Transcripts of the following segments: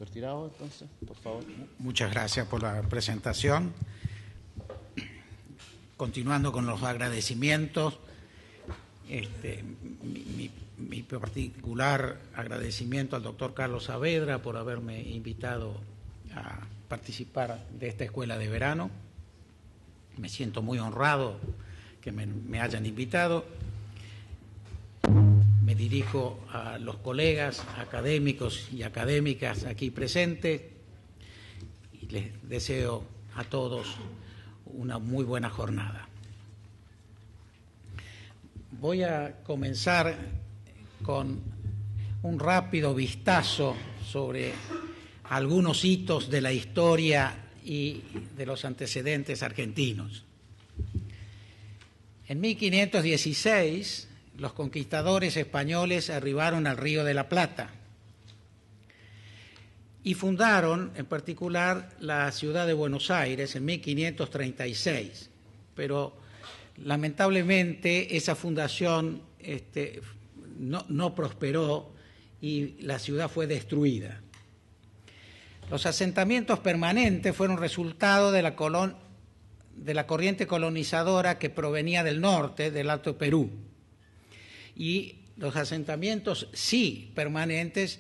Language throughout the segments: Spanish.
Retirado, entonces, por favor. Muchas gracias por la presentación. Continuando con los agradecimientos, mi particular agradecimiento al doctor Carlos Saavedra por haberme invitado a participar de esta escuela de verano. Me siento muy honrado que me hayan invitado. Me dirijo a los colegas académicos y académicas aquí presentes y les deseo a todos una muy buena jornada. Voy a comenzar con un rápido vistazo sobre algunos hitos de la historia y de los antecedentes argentinos. En 1516, los conquistadores españoles arribaron al Río de la Plata y fundaron, en particular, la ciudad de Buenos Aires en 1536, pero lamentablemente esa fundación no prosperó y la ciudad fue destruida. Los asentamientos permanentes fueron resultado de la corriente colonizadora que provenía del norte, del Alto Perú. Y los asentamientos sí permanentes,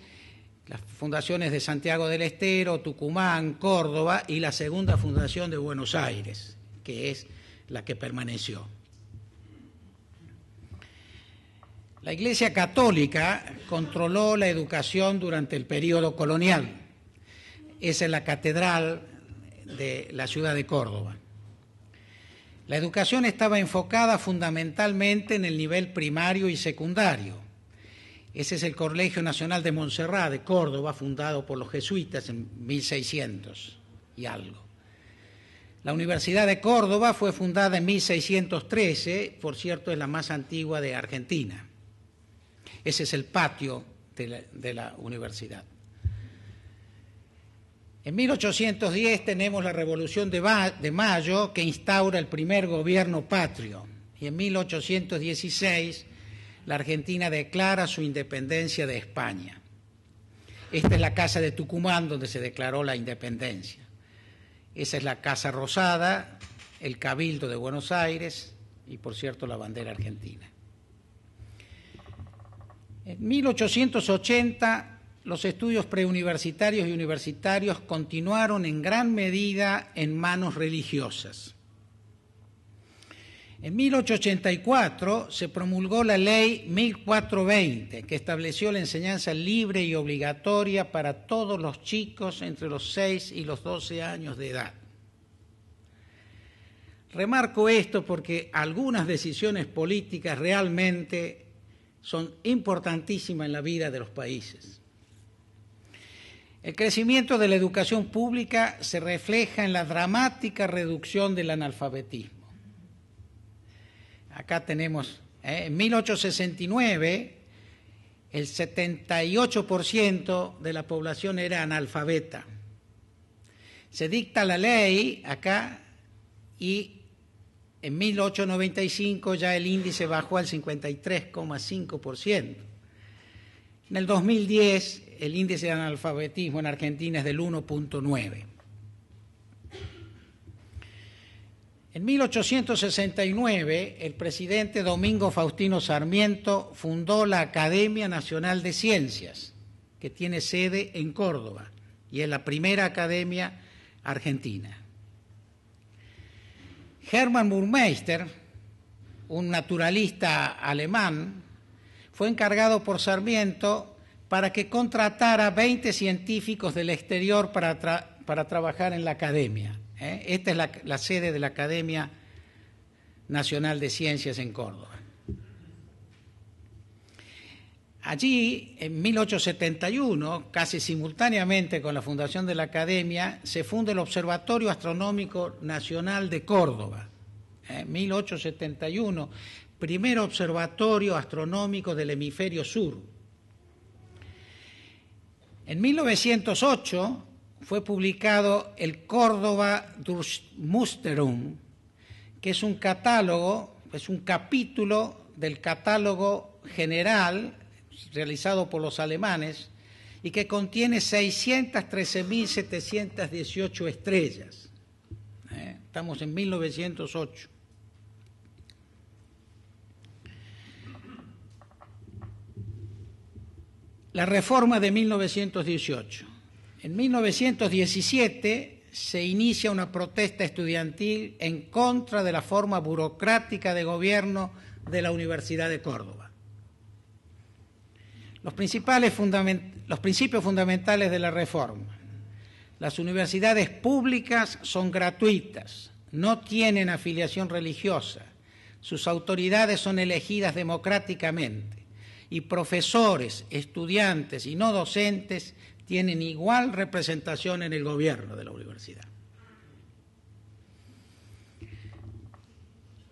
las fundaciones de Santiago del Estero, Tucumán, Córdoba y la segunda fundación de Buenos Aires, que es la que permaneció. La Iglesia Católica controló la educación durante el periodo colonial. Esa es la catedral de la ciudad de Córdoba. La educación estaba enfocada fundamentalmente en el nivel primario y secundario. Ese es el Colegio Nacional de Montserrat de Córdoba, fundado por los jesuitas en 1600 y algo. La Universidad de Córdoba fue fundada en 1613, por cierto, es la más antigua de Argentina. Ese es el patio de la universidad. En 1810 tenemos la Revolución de Mayo, que instaura el primer gobierno patrio, y en 1816 la Argentina declara su independencia de España. Esta es la Casa de Tucumán, donde se declaró la independencia. Esa es la Casa Rosada, el Cabildo de Buenos Aires y, por cierto, la bandera argentina. En 1880, los estudios preuniversitarios y universitarios continuaron en gran medida en manos religiosas. En 1884 se promulgó la Ley 1420, que estableció la enseñanza libre y obligatoria para todos los chicos entre los 6 y los 12 años de edad. Remarco esto porque algunas decisiones políticas realmente son importantísimas en la vida de los países. El crecimiento de la educación pública se refleja en la dramática reducción del analfabetismo. Acá tenemos, en 1869, el 78% de la población era analfabeta. Se dicta la ley acá y en 1895 ya el índice bajó al 53,5%. En el 2010 el índice de analfabetismo en Argentina es del 1,9%. En 1869, el presidente Domingo Faustino Sarmiento fundó la Academia Nacional de Ciencias, que tiene sede en Córdoba, y es la primera academia argentina. Hermann Burmeister, un naturalista alemán, fue encargado por Sarmiento para que contratara 20 científicos del exterior para trabajar en la academia. Esta es la sede de la Academia Nacional de Ciencias en Córdoba. Allí, en 1871, casi simultáneamente con la fundación de la Academia, se funda el Observatorio Astronómico Nacional de Córdoba. 1871, primer observatorio astronómico del hemisferio sur. En 1908 fue publicado el Córdoba Durchmusterung, que es un catálogo, es un capítulo del catálogo general realizado por los alemanes y que contiene 613.718 estrellas. Estamos en 1908. La reforma de 1918. En 1917 se inicia una protesta estudiantil en contra de la forma burocrática de gobierno de la Universidad de Córdoba. Los principios fundamentales de la reforma. Las universidades públicas son gratuitas, no tienen afiliación religiosa, sus autoridades son elegidas democráticamente y profesores, estudiantes y no docentes tienen igual representación en el gobierno de la universidad.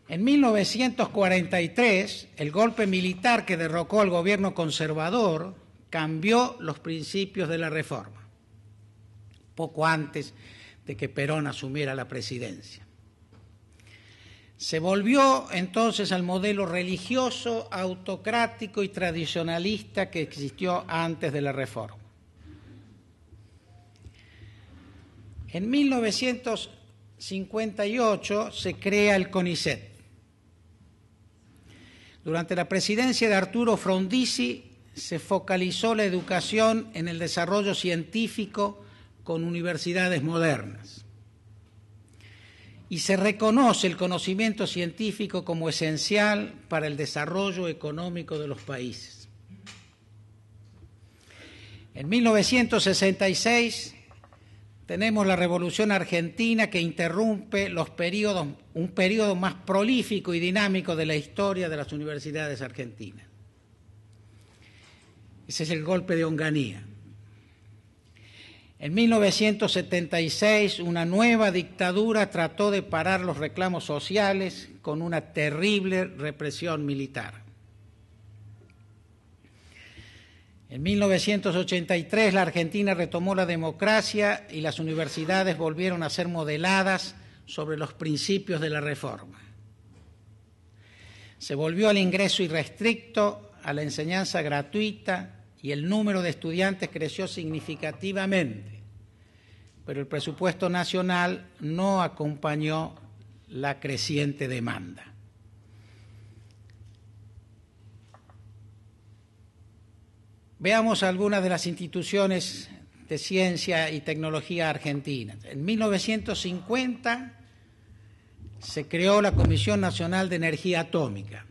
En 1943, el golpe militar que derrocó al gobierno conservador cambió los principios de la reforma, poco antes de que Perón asumiera la presidencia. Se volvió entonces al modelo religioso, autocrático y tradicionalista que existió antes de la reforma. En 1958 se crea el CONICET. Durante la presidencia de Arturo Frondizi se focalizó la educación en el desarrollo científico con universidades modernas. Y se reconoce el conocimiento científico como esencial para el desarrollo económico de los países. En 1966 tenemos la Revolución Argentina que interrumpe un periodo más prolífico y dinámico de la historia de las universidades argentinas. Ese es el golpe de Onganía. En 1976, una nueva dictadura trató de parar los reclamos sociales con una terrible represión militar. En 1983, la Argentina retomó la democracia y las universidades volvieron a ser modeladas sobre los principios de la reforma. Se volvió al ingreso irrestricto, a la enseñanza gratuita, y el número de estudiantes creció significativamente, pero el presupuesto nacional no acompañó la creciente demanda. Veamos algunas de las instituciones de ciencia y tecnología argentinas. En 1950 se creó la Comisión Nacional de Energía Atómica.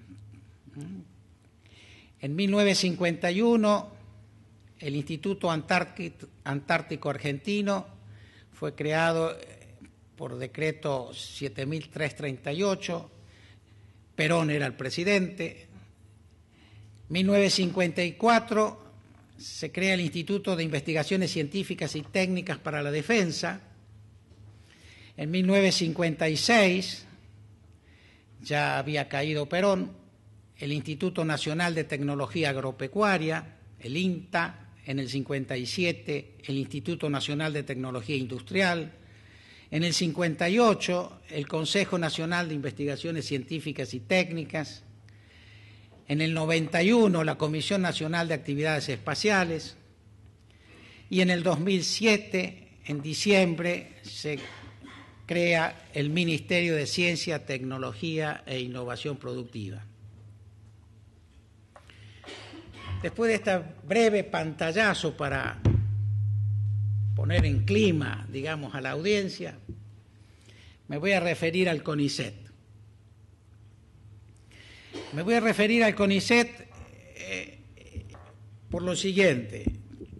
En 1951 el Instituto Antártico Argentino fue creado por decreto 7338, Perón era el presidente. En 1954 se crea el Instituto de Investigaciones Científicas y Técnicas para la Defensa. En 1956, ya había caído Perón, el Instituto Nacional de Tecnología Agropecuaria, el INTA. En el 57, el Instituto Nacional de Tecnología Industrial. En el 58, el Consejo Nacional de Investigaciones Científicas y Técnicas. En el 91, la Comisión Nacional de Actividades Espaciales. Y en el 2007, en diciembre, se crea el Ministerio de Ciencia, Tecnología e Innovación Productiva. Después de este breve pantallazo para poner en clima, digamos, a la audiencia, me voy a referir al CONICET. Me voy a referir al CONICET por lo siguiente.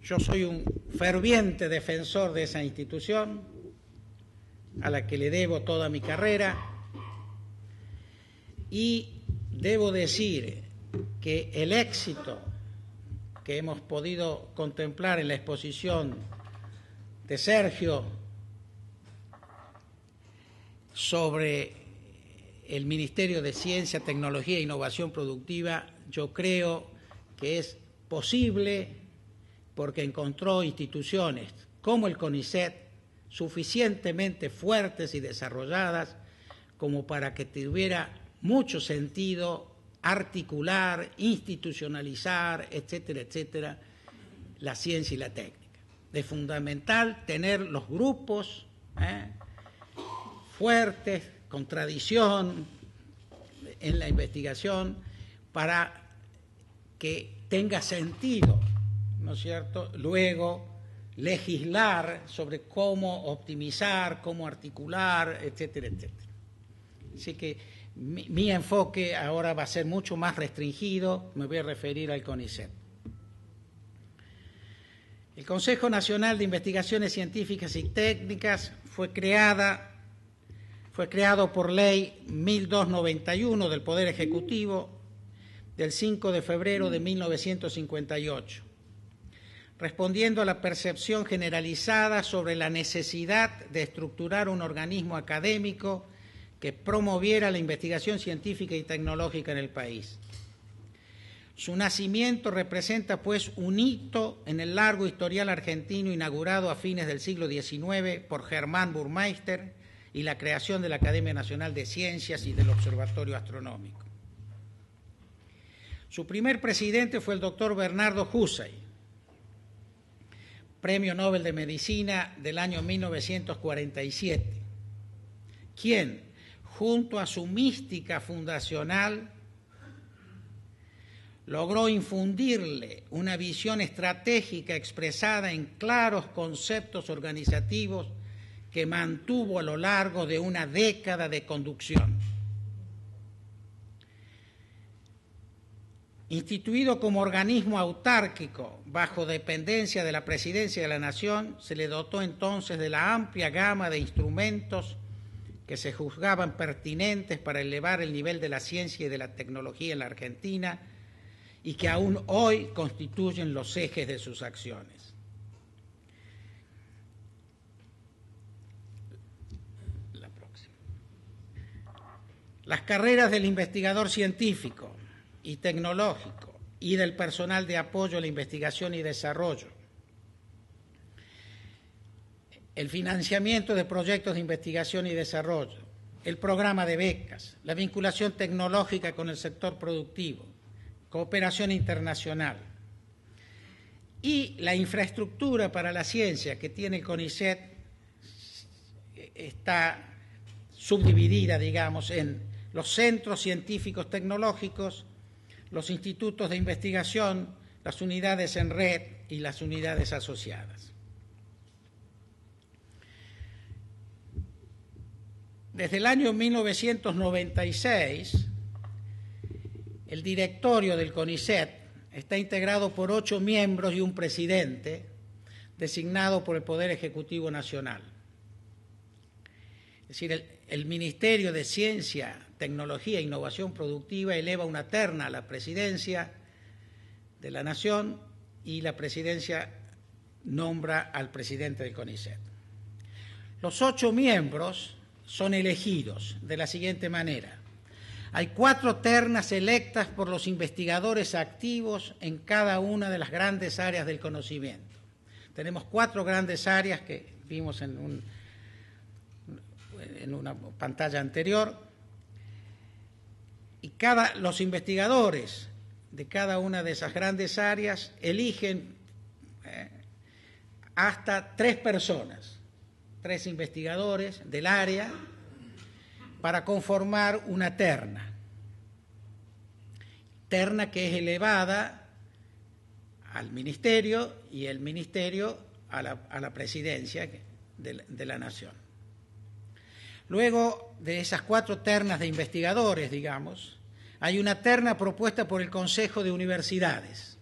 Yo soy un ferviente defensor de esa institución, a la que le debo toda mi carrera, y debo decir que el éxito que hemos podido contemplar en la exposición de Sergio sobre el Ministerio de Ciencia, Tecnología e Innovación Productiva, yo creo que es posible porque encontró instituciones como el CONICET suficientemente fuertes y desarrolladas como para que tuviera mucho sentido articular, institucionalizar, etcétera, etcétera, la ciencia y la técnica. Es fundamental tener los grupos fuertes, con tradición en la investigación, para que tenga sentido, ¿no es cierto?, luego legislar sobre cómo optimizar, cómo articular, etcétera, etcétera. Así que mi enfoque ahora va a ser mucho más restringido, me voy a referir al CONICET. El Consejo Nacional de Investigaciones Científicas y Técnicas fue creado por ley 1291 del Poder Ejecutivo del 5 de febrero de 1958, respondiendo a la percepción generalizada sobre la necesidad de estructurar un organismo académico que promoviera la investigación científica y tecnológica en el país. Su nacimiento representa, pues, un hito en el largo historial argentino inaugurado a fines del siglo XIX por Germán Burmeister y la creación de la Academia Nacional de Ciencias y del Observatorio Astronómico. Su primer presidente fue el doctor Bernardo Husey, Premio Nobel de Medicina del año 1947, quien, junto a su mística fundacional, logró infundirle una visión estratégica expresada en claros conceptos organizativos que mantuvo a lo largo de una década de conducción. Instituido como organismo autárquico bajo dependencia de la Presidencia de la Nación, se le dotó entonces de la amplia gama de instrumentos que se juzgaban pertinentes para elevar el nivel de la ciencia y de la tecnología en la Argentina y que aún hoy constituyen los ejes de sus acciones. La próxima. Las carreras del investigador científico y tecnológico y del personal de apoyo a la investigación y desarrollo, el financiamiento de proyectos de investigación y desarrollo, el programa de becas, la vinculación tecnológica con el sector productivo, cooperación internacional y la infraestructura para la ciencia que tiene el CONICET está subdividida, digamos, en los centros científicos tecnológicos, los institutos de investigación, las unidades en red y las unidades asociadas. Desde el año 1996, el directorio del CONICET está integrado por 8 miembros y un presidente designado por el Poder Ejecutivo Nacional. Es decir, el Ministerio de Ciencia, Tecnología e Innovación Productiva eleva una terna a la presidencia de la Nación y la presidencia nombra al presidente del CONICET. Los 8 miembros son elegidos de la siguiente manera. Hay 4 ternas electas por los investigadores activos en cada una de las grandes áreas del conocimiento. Tenemos 4 grandes áreas que vimos en una pantalla anterior, y los investigadores de cada una de esas grandes áreas eligen hasta 3 personas, 3 investigadores del área, para conformar una terna que es elevada al ministerio y el ministerio a la presidencia de la Nación. Luego de esas 4 ternas de investigadores, digamos, hay una terna propuesta por el Consejo de Universidades.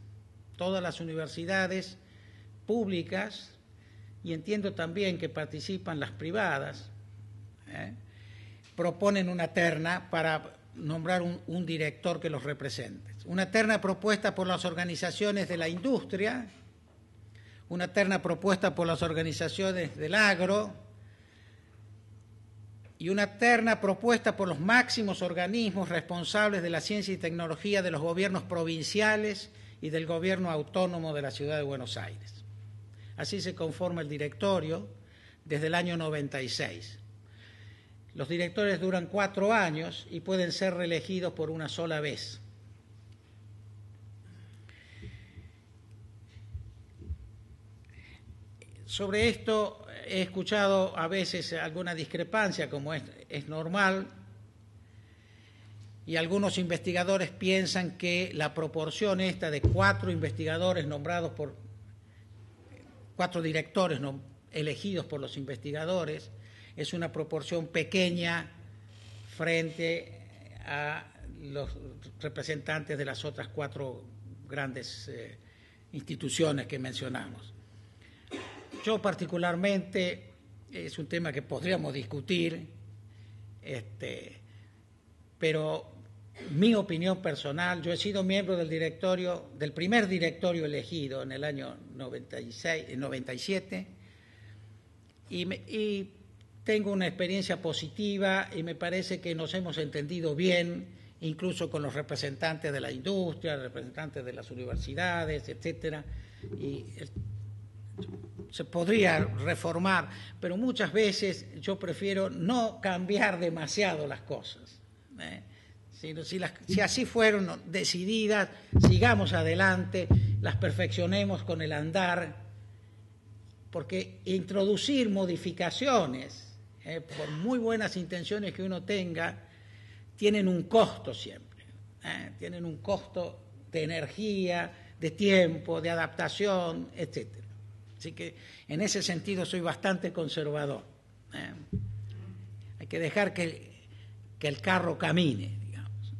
Todas las universidades públicas, y entiendo también que participan las privadas, proponen una terna para nombrar un director que los represente. Una terna propuesta por las organizaciones de la industria, una terna propuesta por las organizaciones del agro y una terna propuesta por los máximos organismos responsables de la ciencia y tecnología de los gobiernos provinciales y del gobierno autónomo de la Ciudad de Buenos Aires. Así se conforma el directorio desde el año 96. Los directores duran 4 años y pueden ser reelegidos por una sola vez. Sobre esto he escuchado a veces alguna discrepancia, como es normal, y algunos investigadores piensan que la proporción esta de 4 investigadores nombrados por 4 directores elegidos por los investigadores es una proporción pequeña frente a los representantes de las otras 4 grandes instituciones que mencionamos. Yo particularmente, es un tema que podríamos discutir, pero mi opinión personal, yo he sido miembro del primer directorio elegido en el año 97, y tengo una experiencia positiva y me parece que nos hemos entendido bien, incluso con los representantes de la industria, representantes de las universidades, etcétera, y se podría reformar, pero muchas veces yo prefiero no cambiar demasiado las cosas. Si así fueron decididas, sigamos adelante, las perfeccionemos con el andar, porque introducir modificaciones, por muy buenas intenciones que uno tenga, tienen un costo siempre, tienen un costo de energía, de tiempo, de adaptación, etcétera. Así que en ese sentido soy bastante conservador. Hay que dejar que el carro camine, digamos.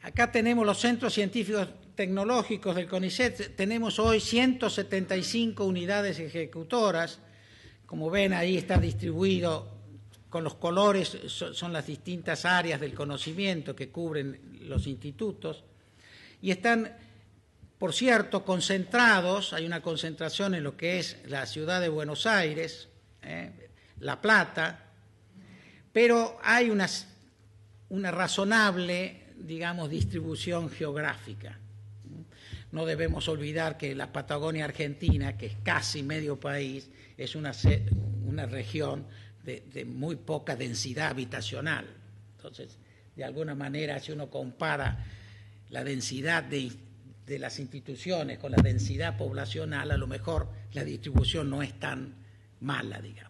Acá tenemos los centros científicos tecnológicos del CONICET. Tenemos hoy 175 unidades ejecutoras. Como ven, ahí está distribuido con los colores, son las distintas áreas del conocimiento que cubren los institutos. Y están, por cierto, concentrados, hay una concentración en lo que es la ciudad de Buenos Aires, La Plata, pero hay una razonable, digamos, distribución geográfica. No debemos olvidar que la Patagonia Argentina, que es casi medio país, es una región de muy poca densidad habitacional. Entonces, de alguna manera, si uno compara la densidad de las instituciones con la densidad poblacional, a lo mejor la distribución no es tan mala, digamos.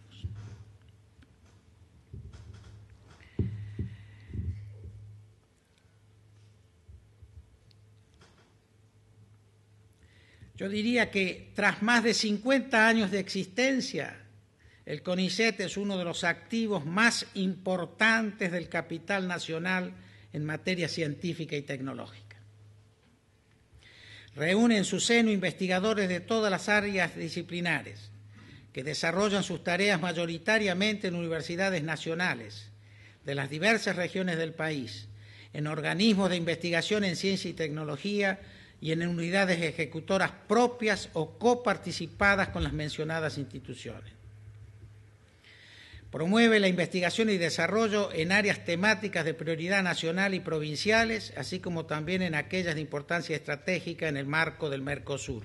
Yo diría que tras más de 50 años de existencia, el CONICET es uno de los activos más importantes del capital nacional en materia científica y tecnológica. Reúne en su seno investigadores de todas las áreas disciplinares que desarrollan sus tareas mayoritariamente en universidades nacionales de las diversas regiones del país, en organismos de investigación en ciencia y tecnología y en unidades ejecutoras propias o coparticipadas con las mencionadas instituciones. Promueve la investigación y desarrollo en áreas temáticas de prioridad nacional y provinciales, así como también en aquellas de importancia estratégica en el marco del Mercosur.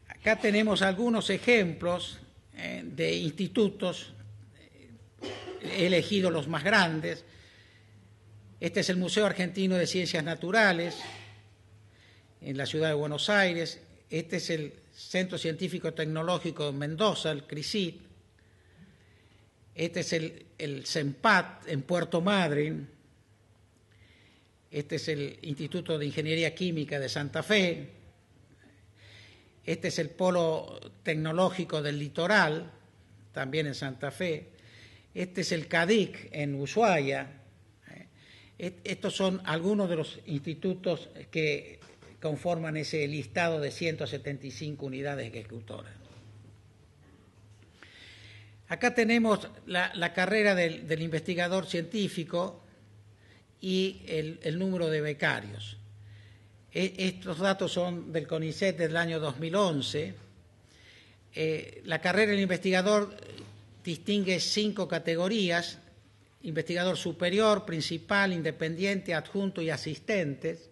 Acá tenemos algunos ejemplos de institutos, he elegido los más grandes. Este es el Museo Argentino de Ciencias Naturales, en la ciudad de Buenos Aires. Este es el Centro Científico Tecnológico de Mendoza, el CRICIT. Este es el CEMPAT en Puerto Madryn. Este es el Instituto de Ingeniería Química de Santa Fe. Este es el Polo Tecnológico del Litoral, también en Santa Fe. Este es el CADIC en Ushuaia. Estos son algunos de los institutos que conforman ese listado de 175 unidades ejecutoras. Acá tenemos la carrera del investigador científico y el número de becarios. Estos datos son del CONICET del año 2011. La carrera del investigador distingue 5 categorías: investigador superior, principal, independiente, adjunto y asistentes.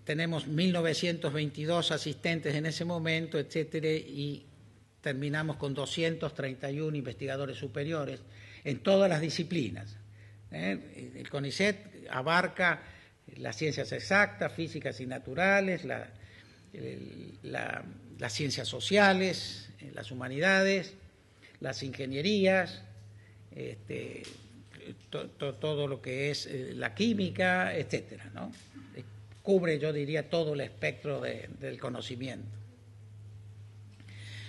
Tenemos 1.922 asistentes en ese momento, etcétera, y terminamos con 231 investigadores superiores en todas las disciplinas. El CONICET abarca las ciencias exactas, físicas y naturales, las ciencias sociales, las humanidades, las ingenierías, todo lo que es la química, etcétera, ¿no? Cubre, yo diría, todo el espectro del conocimiento.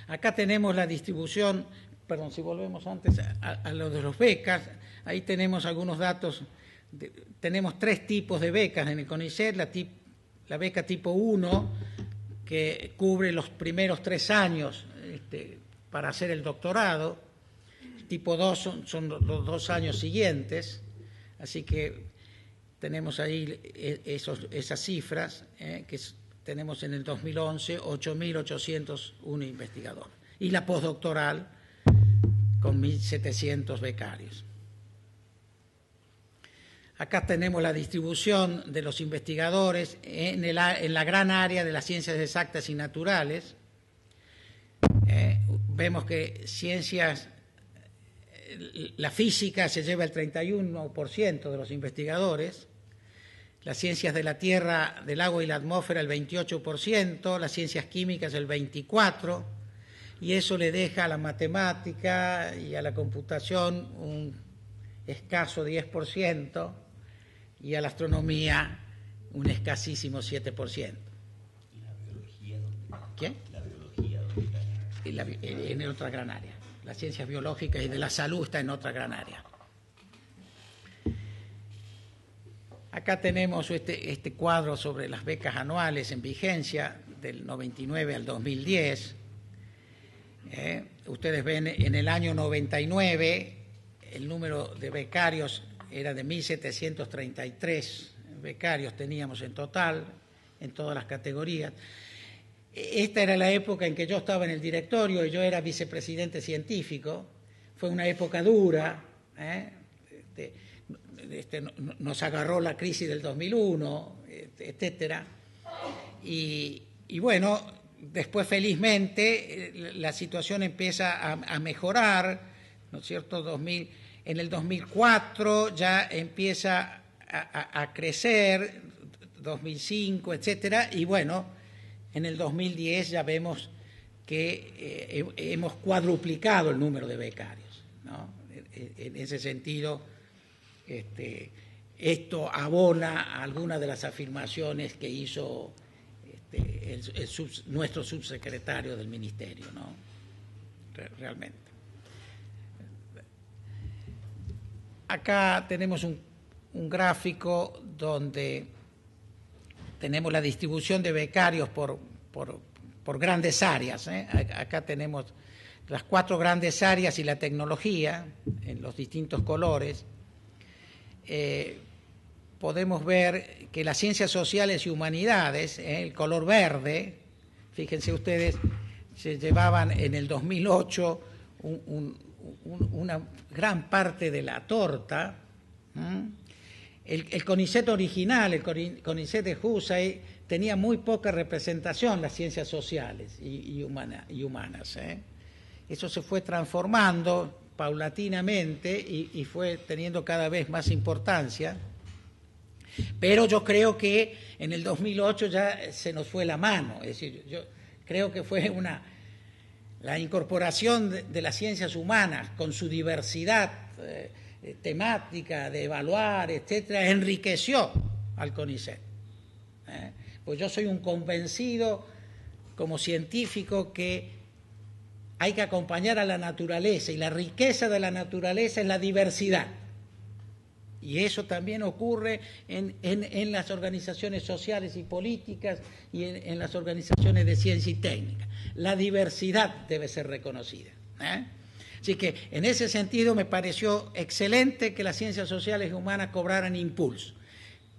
Acá tenemos la distribución, perdón, si volvemos antes a lo de los becas, ahí tenemos algunos datos. Tenemos 3 tipos de becas en el CONICET: la beca tipo 1, que cubre los primeros 3 años para hacer el doctorado. Tipo 2 son los 2 años siguientes, así que tenemos ahí esas cifras, que tenemos en el 2011 8.801 investigadores. Y la postdoctoral con 1.700 becarios. Acá tenemos la distribución de los investigadores en la gran área de las ciencias exactas y naturales. Vemos que la física se lleva el 31% de los investigadores, las ciencias de la tierra, del agua y la atmósfera el 28%, las ciencias químicas el 24%, y eso le deja a la matemática y a la computación un escaso 10%, y a la astronomía un escasísimo 7%. ¿Y la biología dónde está? ¿Qué? ¿La biología dónde está? En otra gran área. Las ciencias biológicas y de la salud está en otra gran área. Acá tenemos este cuadro sobre las becas anuales en vigencia del 99 al 2010. Ustedes ven, en el año 99 el número de becarios era de 1.733 becarios teníamos en total, en todas las categorías. Esta era la época en que yo estaba en el directorio y yo era vicepresidente científico. Fue una época dura, nos agarró la crisis del 2001, etcétera. Y bueno, después felizmente la situación empieza a mejorar, ¿no es cierto? En el 2004 ya empieza a crecer, 2005, etcétera, y bueno, en el 2010 ya vemos que hemos cuadruplicado el número de becarios, ¿no? En ese sentido, esto abona a algunas de las afirmaciones que hizo nuestro subsecretario del Ministerio, ¿no? Realmente. Acá tenemos un gráfico donde tenemos la distribución de becarios por grandes áreas. Acá tenemos las 4 grandes áreas y la tecnología en los distintos colores. Podemos ver que las ciencias sociales y humanidades, el color verde, fíjense ustedes, se llevaban en el 2008 una gran parte de la torta. El CONICET original, el CONICET de Husey, tenía muy poca representación las ciencias sociales y humanas. Eso se fue transformando paulatinamente y fue teniendo cada vez más importancia. Pero yo creo que en el 2008 ya se nos fue la mano. Es decir, yo creo que fue la incorporación de las ciencias humanas con su diversidad temática, de evaluar, etcétera, enriqueció al CONICET. Pues yo soy un convencido como científico que hay que acompañar a la naturaleza, y la riqueza de la naturaleza es la diversidad. Y eso también ocurre en las organizaciones sociales y políticas y en las organizaciones de ciencia y técnica. La diversidad debe ser reconocida. Así que en ese sentido me pareció excelente que las ciencias sociales y humanas cobraran impulso.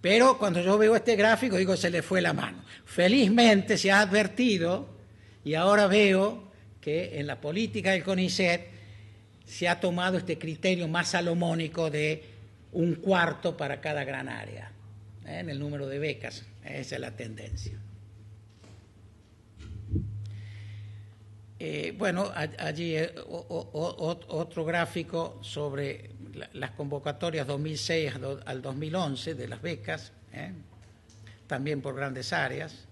Pero cuando yo veo este gráfico digo, se le fue la mano. Felizmente se ha advertido y ahora veo que en la política del CONICET se ha tomado este criterio más salomónico de 1/4 para cada gran área, en el número de becas. Esa es la tendencia. Bueno, allí otro gráfico sobre las convocatorias 2006 al 2011 de las becas. también por grandes áreas.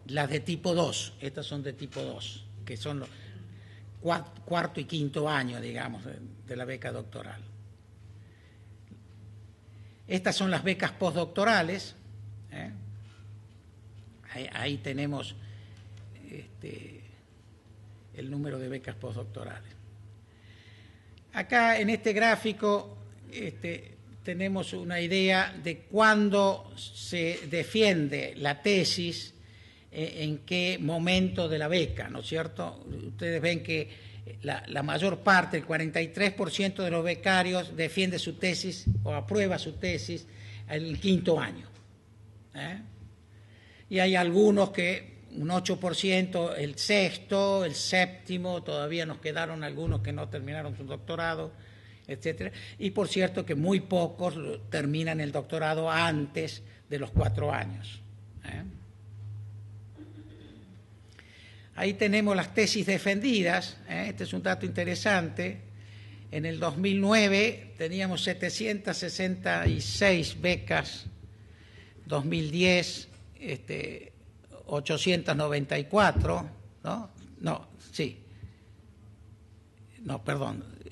Las de tipo 2, estas son de tipo 2, que son los cuarto y quinto año, digamos, de la beca doctoral. Estas son las becas postdoctorales. Ahí tenemos el número de becas postdoctorales. Acá en este gráfico tenemos una idea de cuándo se defiende la tesis, en qué momento de la beca, ¿no es cierto? Ustedes ven que la mayor parte, el 43% de los becarios defiende su tesis o aprueba su tesis en el quinto año. Y hay algunos que un 8%, el sexto, el séptimo, todavía nos quedaron algunos que no terminaron su doctorado, etcétera. Y por cierto que muy pocos terminan el doctorado antes de los 4 años. Ahí tenemos las tesis defendidas. Este es un dato interesante. En el 2009 teníamos 766 becas, 2010 894, ¿no?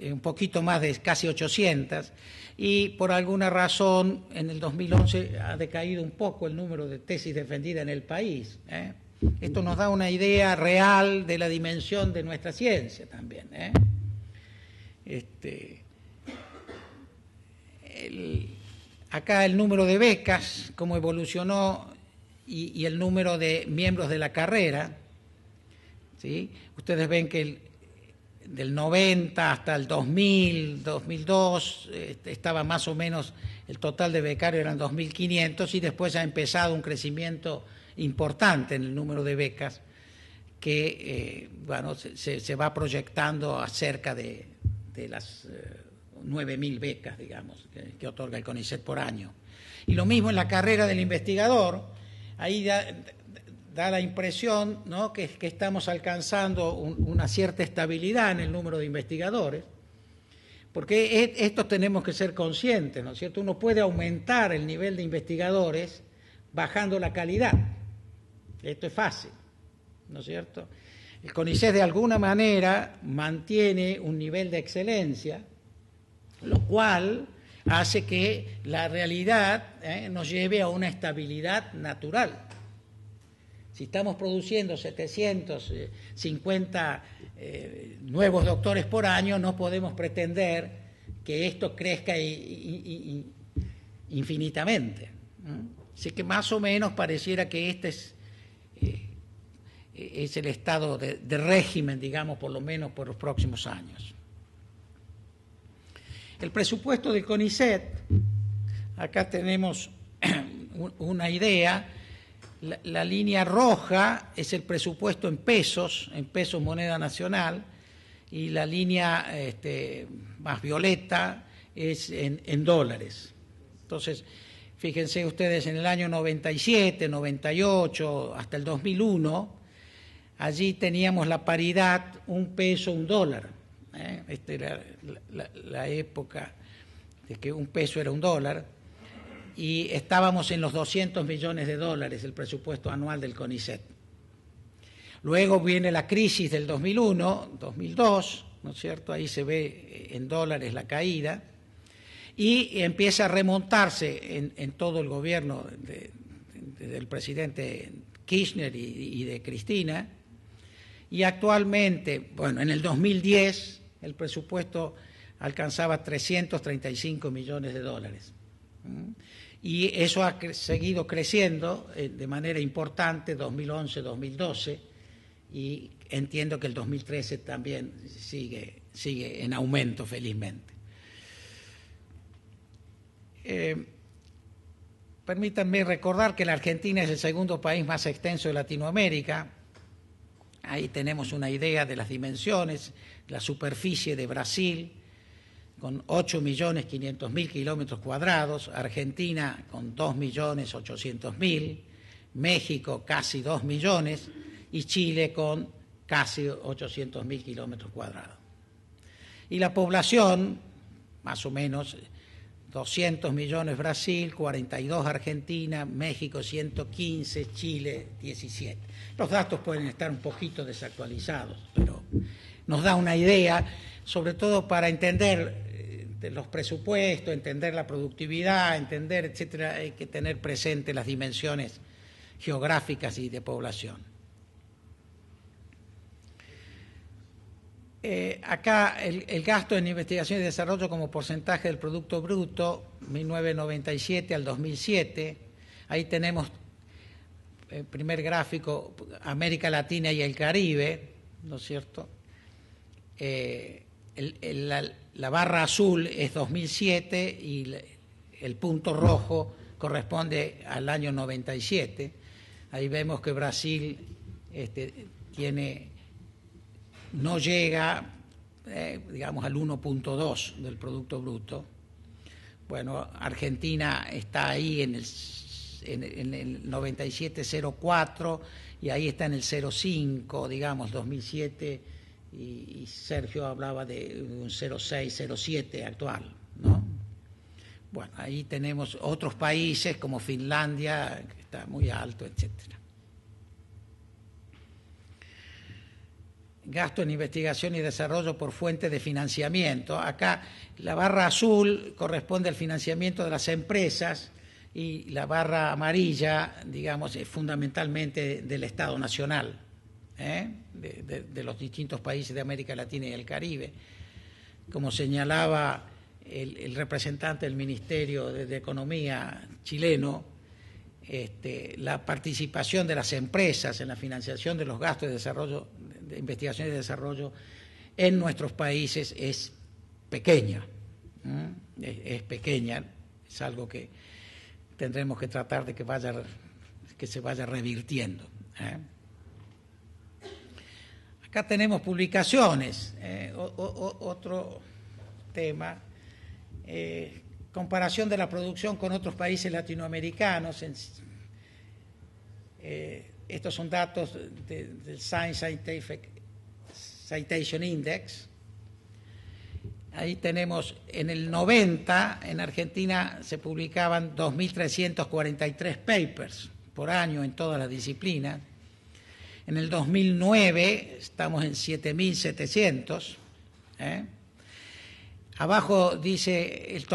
Un poquito más de casi 800, y por alguna razón en el 2011 ha decaído un poco el número de tesis defendidas en el país. Esto nos da una idea real de la dimensión de nuestra ciencia también. Acá el número de becas, cómo evolucionó, y el número de miembros de la carrera, ¿sí? Ustedes ven que del 90 hasta el 2000, 2002, estaba más o menos, el total de becarios eran 2.500, y después ha empezado un crecimiento importante en el número de becas, que se va proyectando a cerca de las 9.000 becas, digamos, que otorga el CONICET por año. Y lo mismo en la carrera del investigador. Ahí da la impresión, ¿no?, que estamos alcanzando una cierta estabilidad en el número de investigadores, porque esto tenemos que ser conscientes, ¿no es cierto? Uno puede aumentar el nivel de investigadores bajando la calidad. Esto es fácil, ¿no es cierto? El CONICET de alguna manera mantiene un nivel de excelencia, lo cual hace que la realidad nos lleve a una estabilidad natural. Si estamos produciendo 750 nuevos doctores por año, no podemos pretender que esto crezca infinitamente. Así que más o menos pareciera que este es el estado de régimen, digamos, por lo menos por los próximos años. El presupuesto del CONICET, acá tenemos una idea. La línea roja es el presupuesto en pesos moneda nacional, y la línea más violeta es en dólares. Entonces, fíjense ustedes, en el año 97, 98, hasta el 2001, allí teníamos la paridad un peso, un dólar. Esta era la época de que un peso era un dólar, y estábamos en los 200 millones de dólares el presupuesto anual del CONICET. Luego viene la crisis del 2001, 2002, ¿no es cierto? Ahí se ve en dólares la caída, y empieza a remontarse en todo el gobierno del presidente Kirchner y de Cristina, y actualmente, en el 2010 el presupuesto alcanzaba 335 millones de dólares. Y eso ha seguido creciendo de manera importante, 2011, 2012, y entiendo que el 2013 también sigue en aumento, felizmente. Permítanme recordar que la Argentina es el segundo país más extenso de Latinoamérica. Ahí tenemos una idea de las dimensiones, la superficie de Brasil, con 8.500.000 kilómetros cuadrados, Argentina con 2.800.000, México casi 2 millones y Chile con casi 800.000 kilómetros cuadrados. Y la población, más o menos, 200 millones Brasil, 42 Argentina, México 115, Chile 17. Los datos pueden estar un poquito desactualizados, pero nos da una idea, sobre todo para entender los presupuestos, entender la productividad, entender, etcétera. Hay que tener presente las dimensiones geográficas y de población. Acá el gasto en investigación y desarrollo como porcentaje del Producto Bruto, 1997 al 2007. Ahí tenemos el primer gráfico, América Latina y el Caribe, ¿no es cierto? La barra azul es 2007 y el punto rojo corresponde al año 97. Ahí vemos que Brasil no llega, digamos, al 1.2 del Producto Bruto. Bueno, Argentina está ahí en el 97,04 y ahí está en el 0,5, digamos, 2007, y Sergio hablaba de un 0,6, 0,7 actual, ¿no? Bueno, ahí tenemos otros países como Finlandia, que está muy alto, etcétera. Gasto en investigación y desarrollo por fuente de financiamiento. Acá la barra azul corresponde al financiamiento de las empresas y la barra amarilla, digamos, es fundamentalmente del Estado Nacional, de los distintos países de América Latina y el Caribe. Como señalaba el representante del Ministerio de Economía chileno, la participación de las empresas en la financiación de los gastos de desarrollo, de investigación y desarrollo en nuestros países es pequeña. Es pequeña, es algo que tendremos que tratar de que se vaya revirtiendo. Acá tenemos publicaciones, otro tema, comparación de la producción con otros países latinoamericanos. Estos son datos del Science Citation Index. Ahí tenemos, en el 90, en Argentina se publicaban 2.343 papers por año en todas las disciplinas. En el 2009 estamos en 7.700. Abajo dice el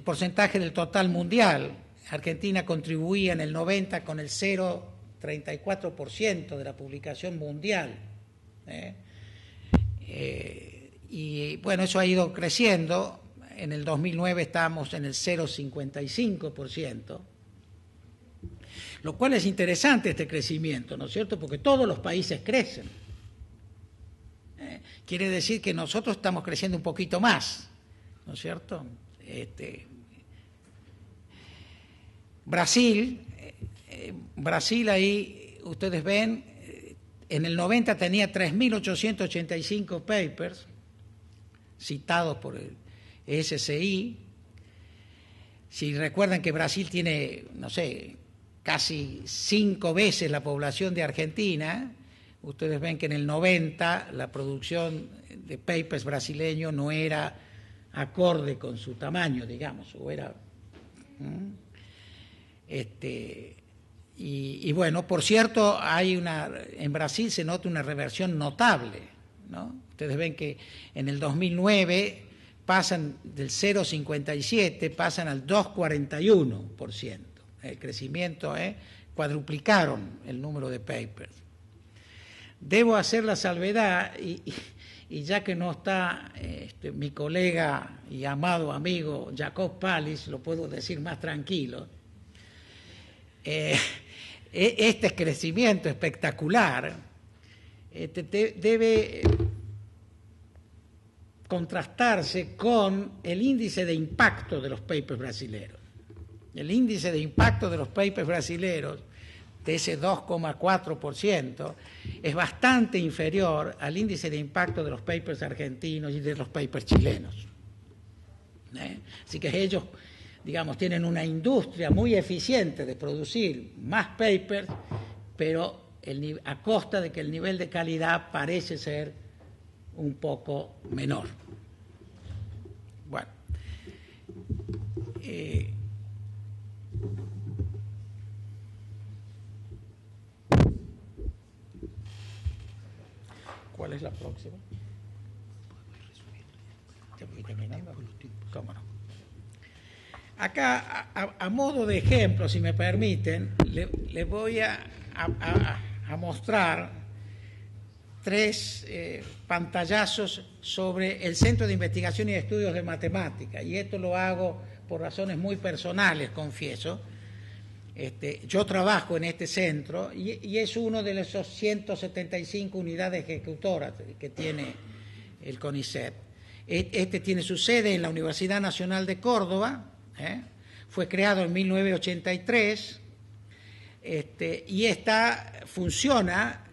porcentaje del total mundial. Argentina contribuía en el 90 con el 0,34% de la publicación mundial. Y bueno, eso ha ido creciendo. En el 2009 estábamos en el 0,55%, lo cual es interesante este crecimiento, ¿no es cierto? Porque todos los países crecen. Quiere decir que nosotros estamos creciendo un poquito más, ¿no es cierto? Brasil ahí ustedes ven, en el 90 tenía 3.885 papers citados por el SCI. Si recuerdan que Brasil tiene, no sé, casi 5 veces la población de Argentina, ustedes ven que en el 90 la producción de papers brasileño no era acorde con su tamaño, digamos, o era... Y bueno, por cierto, en Brasil se nota una reversión notable, ¿no? Ustedes ven que en el 2009 pasan del 0,57, pasan al 2,41%. El crecimiento, cuadruplicaron el número de papers. Debo hacer la salvedad, y ya que no está mi colega y amado amigo Jacob Pallis, lo puedo decir más tranquilo. Este crecimiento espectacular debe contrastarse con el índice de impacto de los papers brasileños. El índice de impacto de los papers brasileños, de ese 2,4%, es bastante inferior al índice de impacto de los papers argentinos y de los papers chilenos. Así que ellos, digamos, tienen una industria muy eficiente de producir más papers, pero a costa de que el nivel de calidad parece ser un poco menor. Bueno, ¿Cuál es la próxima? ¿Ya voy terminando? ¿Cómo no? Acá, a modo de ejemplo, si me permiten, les voy a mostrar tres pantallazos sobre el Centro de Investigación y Estudios de Matemática. Y esto lo hago por razones muy personales, confieso. Yo trabajo en este centro y es uno de esos 175 unidades ejecutoras que tiene el CONICET. Este tiene su sede en la Universidad Nacional de Córdoba, fue creado en 1983 y funciona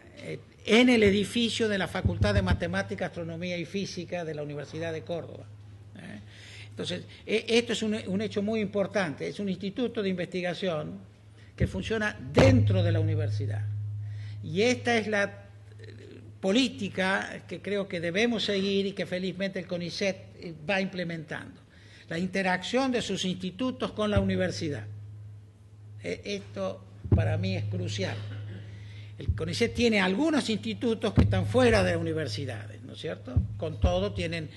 en el edificio de la Facultad de Matemática, Astronomía y Física de la Universidad de Córdoba. Entonces, esto es un hecho muy importante, es un instituto de investigación que funciona dentro de la universidad. Y esta es la política que creo que debemos seguir y que felizmente el CONICET va implementando. La interacción de sus institutos con la universidad. Esto para mí es crucial. El CONICET tiene algunos institutos que están fuera de universidades, ¿no es cierto? Con todo tienen,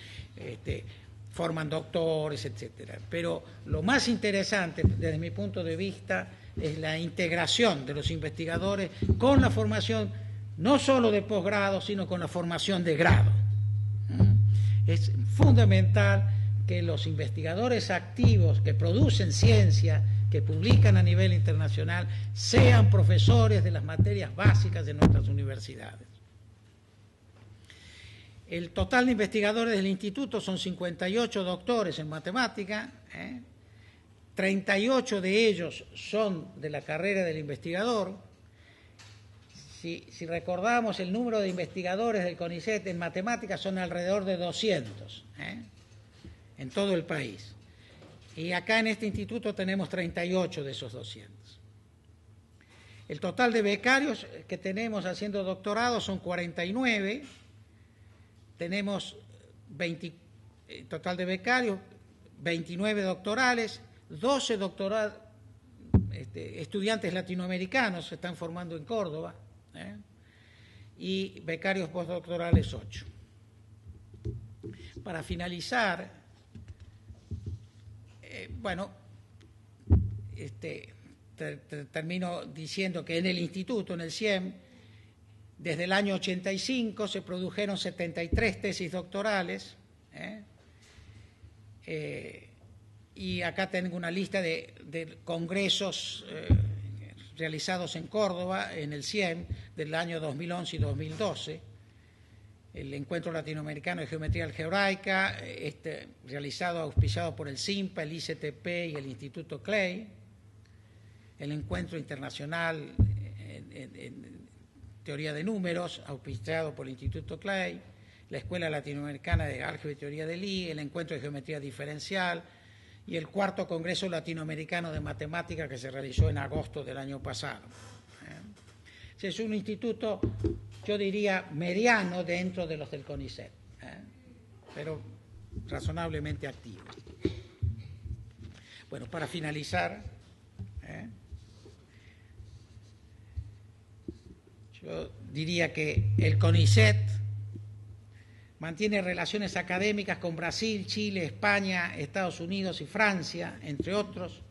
forman doctores, etcétera. Pero lo más interesante, desde mi punto de vista, es la integración de los investigadores con la formación no solo de posgrado, sino con la formación de grado. Es fundamental que los investigadores activos que producen ciencia, que publican a nivel internacional, sean profesores de las materias básicas de nuestras universidades. El total de investigadores del instituto son 58 doctores en matemática, 38 de ellos son de la carrera del investigador. Si recordamos, el número de investigadores del CONICET en matemáticas son alrededor de 200 en todo el país. Y acá en este instituto tenemos 38 de esos 200. El total de becarios que tenemos haciendo doctorado son 49. Tenemos total de becarios, 29 doctorales, 12 estudiantes latinoamericanos se están formando en Córdoba, y becarios postdoctorales 8. Para finalizar, termino diciendo que en el instituto, en el CIEM, desde el año 85 se produjeron 73 tesis doctorales, y acá tengo una lista de congresos realizados en Córdoba, en el CIEM, del año 2011 y 2012. El Encuentro Latinoamericano de Geometría Algebraica, auspiciado por el CIMPA, el ICTP y el Instituto Clay. El Encuentro Internacional en Teoría de Números, auspiciado por el Instituto Clay. La Escuela Latinoamericana de Álgebra y Teoría del I, el Encuentro de Geometría Diferencial y el cuarto Congreso Latinoamericano de Matemática que se realizó en agosto del año pasado. Es un instituto, yo diría, mediano dentro de los del CONICET, pero razonablemente activo. Bueno, para finalizar, yo diría que el CONICET mantiene relaciones académicas con Brasil, Chile, España, Estados Unidos y Francia, entre otros,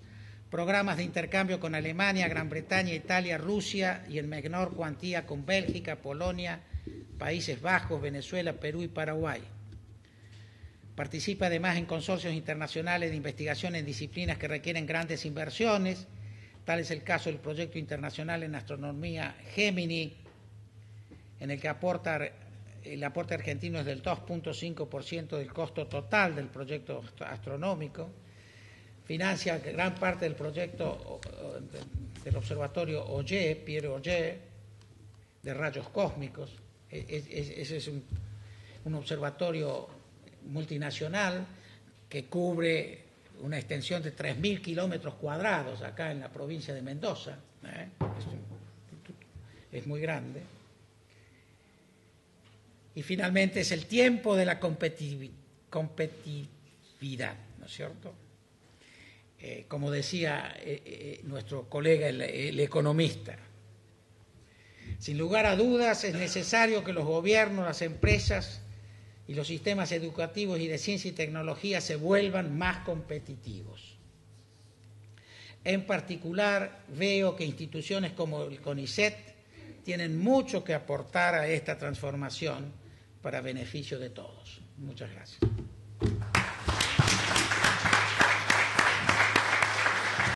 programas de intercambio con Alemania, Gran Bretaña, Italia, Rusia y en menor cuantía con Bélgica, Polonia, Países Bajos, Venezuela, Perú y Paraguay. Participa además en consorcios internacionales de investigación en disciplinas que requieren grandes inversiones. Tal es el caso del proyecto internacional en astronomía Gemini, en el que el aporte argentino es del 2.5% del costo total del proyecto astronómico. Financia gran parte del proyecto del observatorio Auger, Pierre Auger, de rayos cósmicos. Ese es un observatorio multinacional que cubre una extensión de 3.000 kilómetros cuadrados acá en la provincia de Mendoza. Es muy grande. Y finalmente es el tiempo de la competitividad, ¿no es cierto? como decía nuestro colega, el economista. Sin lugar a dudas, es necesario que los gobiernos, las empresas y los sistemas educativos y de ciencia y tecnología se vuelvan más competitivos. En particular, veo que instituciones como el CONICET tienen mucho que aportar a esta transformación para beneficio de todos. Muchas gracias.